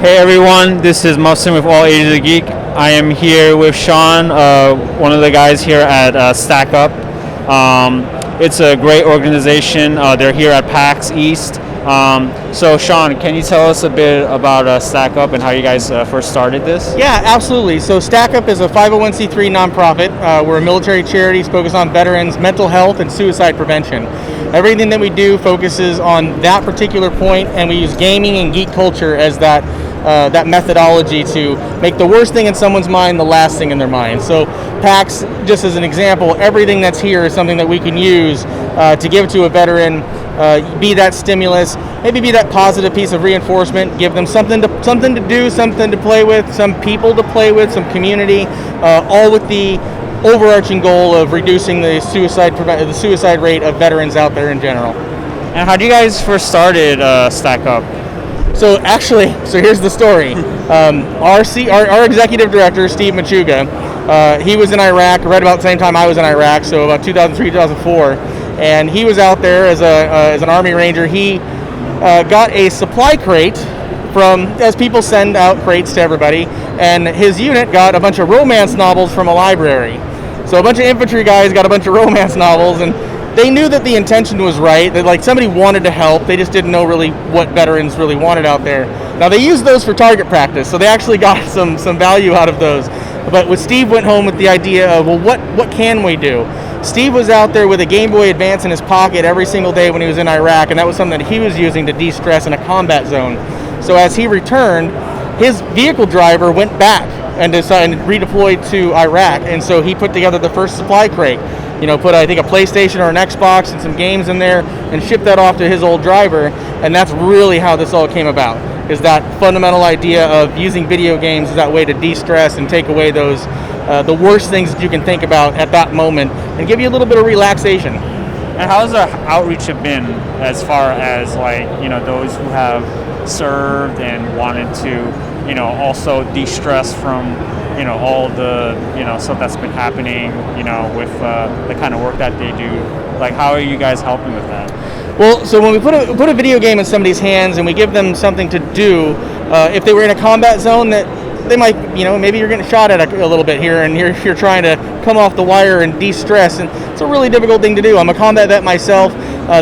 Hey everyone, this is Muslim with AAOG Geek. I am here with Sean, one of the guys here at Stack Up. It's a great organization. They're here at PAX East. So Sean, can you tell us a bit about Stack Up and how you guys first started this? Yeah, absolutely. So Stack Up is a 501c3 nonprofit. We're a military charity focused on veterans, mental health, and suicide prevention. Everything that we do focuses on that particular point, and we use gaming and geek culture as that methodology to make the worst thing in someone's mind the last thing in their mind. So PAX, just as an example, everything that's here is something that we can use to give to a veteran, be that stimulus, maybe be that positive piece of reinforcement, give them something to do, something to play with, some people to play with, some community, all with the overarching goal of reducing the suicide rate of veterans out there in general. And how do you guys first started Stack Up? So here's the story. Our executive director, Steve Machuga, he was in Iraq right about the same time I was in Iraq, so about 2003, 2004, and he was out there as an Army Ranger. He got a supply crate as people send out crates to everybody, and his unit got a bunch of romance novels from a library. So a bunch of infantry guys got a bunch of romance novels, and they knew that the intention was right, that somebody wanted to help, they just didn't know really what veterans really wanted out there. Now they used those for target practice, so they actually got some value out of those. But when Steve went home with the idea of, well, what can we do? Steve was out there with a Game Boy Advance in his pocket every single day when he was in Iraq, and that was something that he was using to de-stress in a combat zone. So as he returned, his vehicle driver went back and decided redeployed to Iraq, and so he put together the first supply crate. Put I think a PlayStation or an Xbox and some games in there and shipped that off to his old driver, and that's really how this all came about, is that fundamental idea of using video games as that way to de-stress and take away those the worst things that you can think about at that moment and give you a little bit of relaxation. And how has our outreach been as far as those who have served and wanted to also de-stress from all the stuff that's been happening with the kind of work that they do? How are you guys helping with that? Well, so when we put a video game in somebody's hands and we give them something to do, if they were in a combat zone that they might, maybe you're getting shot at a little bit here, and you're trying to come off the wire and de-stress, and it's a really difficult thing to do. I'm a combat vet myself.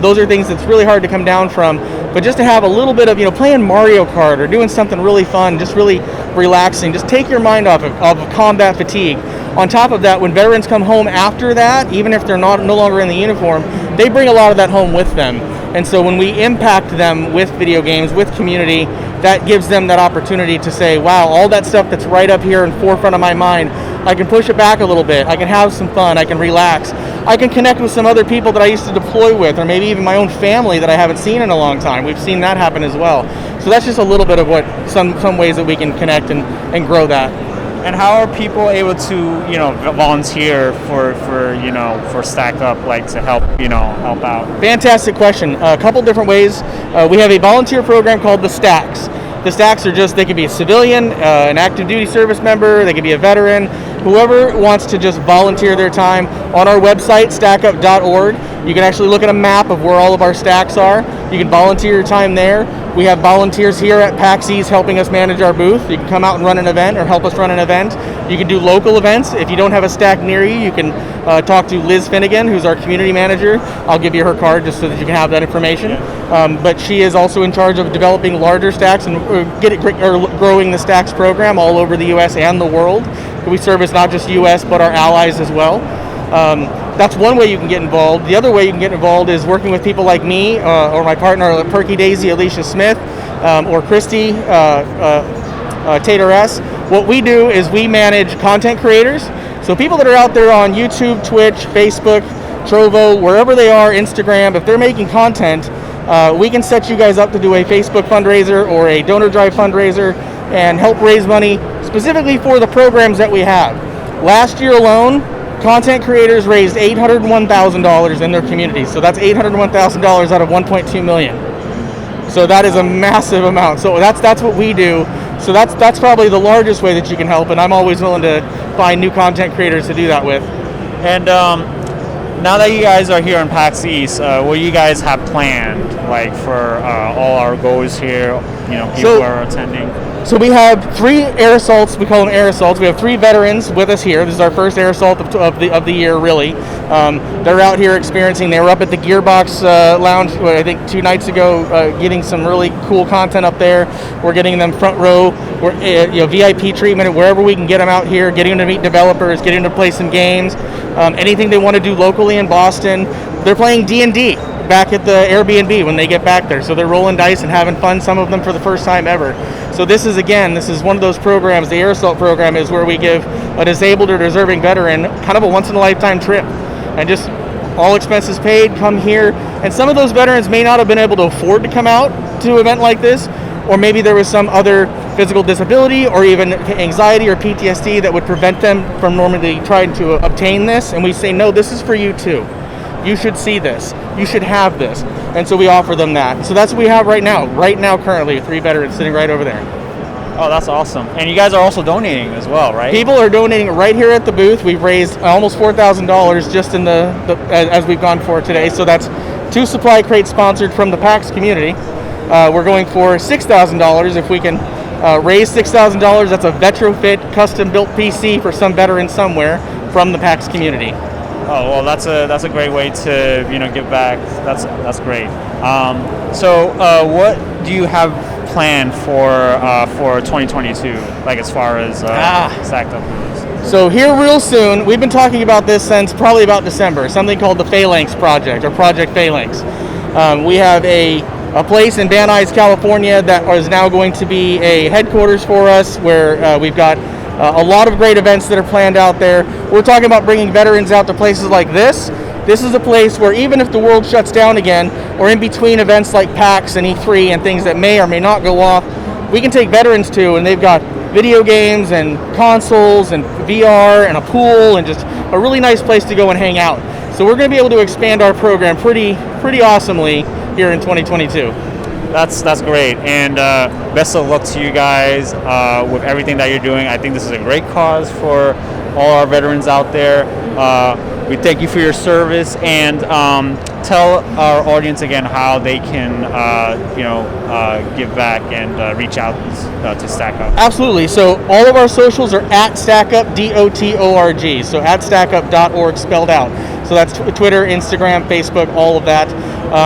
Those are things that's really hard to come down from. But just to have a little bit of, playing Mario Kart or doing something really fun, just really relaxing, just take your mind off of combat fatigue. On top of that, when veterans come home after that, even if they're no longer in the uniform, they bring a lot of that home with them. And so when we impact them with video games, with community, that gives them that opportunity to say, wow, all that stuff that's right up here in forefront of my mind, I can push it back a little bit. I can have some fun. I can relax. I can connect with some other people that I used to deploy with, or maybe even my own family that I haven't seen in a long time. We've seen that happen as well. So that's just a little bit of what some ways that we can connect and grow that. And how are people able to, volunteer for Stack Up, to help out? Fantastic question. A couple different ways. We have a volunteer program called the Stacks. The Stacks they could be a civilian, an active duty service member, they could be a veteran, whoever wants to just volunteer their time. On our website, stackup.org, you can actually look at a map of where all of our stacks are. You can volunteer your time there. We have volunteers here at PAX East helping us manage our booth. You can come out and run an event or help us run an event. You can do local events. If you don't have a stack near you, you can talk to Liz Finnegan, who's our community manager. I'll give you her card just so that you can have that information. But she is also in charge of developing larger stacks and growing the stacks program all over the U.S. and the world. We service not just U.S. but our allies as well. That's one way you can get involved. The other way you can get involved is working with people like me or my partner, Perky Daisy, Alicia Smith, or Christy Tater S. What we do is we manage content creators. So people that are out there on YouTube, Twitch, Facebook, Trovo, wherever they are, Instagram, if they're making content, we can set you guys up to do a Facebook fundraiser or a donor drive fundraiser and help raise money specifically for the programs that we have. Last year alone, content creators raised $801,000 in their communities. So that's $801,000 out of $1.2 million. So that is a massive amount. So that's what we do. So that's probably the largest way that you can help, and I'm always willing to find new content creators to do that with. And now that you guys are here in PAX East, what do you guys have planned, for all our goals here? People who are attending. So we have 3 air assaults. We call them air assaults. We have 3 veterans with us here. This is our first air assault of the year, really. They're out here experiencing. They were up at the Gearbox Lounge, I think 2 nights ago, getting some really cool content up there. We're getting them front row, VIP treatment wherever we can get them out here, getting them to meet developers, getting them to play some games, anything they want to do locally in Boston. They're playing D&D back at the Airbnb when they get back there. So they're rolling dice and having fun, some of them for the first time ever. So this is one of those programs. The Air Assault program is where we give a disabled or deserving veteran kind of a once-in-a-lifetime trip. And just all expenses paid, come here. And some of those veterans may not have been able to afford to come out to an event like this, or maybe there was some other physical disability or even anxiety or PTSD that would prevent them from normally trying to obtain this. And we say, no, this is for you too. You should see this. You should have this. And so we offer them that. So that's what we have right now. Right now, currently, 3 veterans sitting right over there. Oh, that's awesome. And you guys are also donating as well, right? People are donating right here at the booth. We've raised almost $4,000 just in as we've gone for today. So that's 2 supply crates sponsored from the PAX community. We're going for $6,000 if we can raise $6,000. That's a retrofit, custom-built PC for some veteran somewhere from the PAX community. Oh, well, that's a great way to give back. That's great. So what do you have planned for 2022? Like as far as Stacked Up goes? So here real soon, we've been talking about this since probably about December. Something called the Phalanx Project or Project Phalanx. We have a place in Van Nuys, California that is now going to be a headquarters for us, where we've got a lot of great events that are planned out there. We're talking about bringing veterans out to places like this. This is a place where even if the world shuts down again, or in between events like PAX and E3 and things that may or may not go off, we can take veterans to, and they've got video games and consoles and VR and a pool and just a really nice place to go and hang out. So we're going to be able to expand our program pretty awesomely here in 2022. That's great, and best of luck to you guys with everything that you're doing. I think this is a great cause for all our veterans out there. We thank you for your service, and tell our audience again how they can give back and reach out to Stack Up. Absolutely. So all of our socials are at StackUp, DOTORG. So at StackUp.org spelled out. So that's Twitter, Instagram, Facebook, all of that.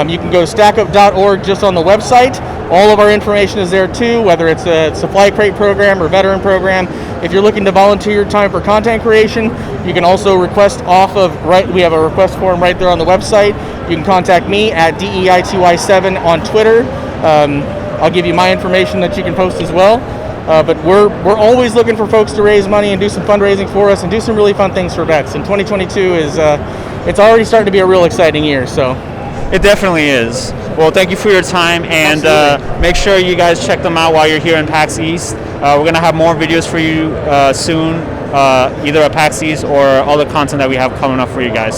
You can go to StackUp.org just on the website. All of our information is there too, whether it's a supply crate program or veteran program. If you're looking to volunteer your time for content creation, you can also request we have a request form right there on the website. You can contact me at DEITY7 on Twitter. I'll give you my information that you can post as well. But we're always looking for folks to raise money and do some fundraising for us and do some really fun things for vets. And 2022 is it's already starting to be a real exciting year. So it definitely is. Well, thank you for your time, and make sure you guys check them out while you're here in PAX East. We're going to have more videos for you soon, either at PAX East or all the content that we have coming up for you guys.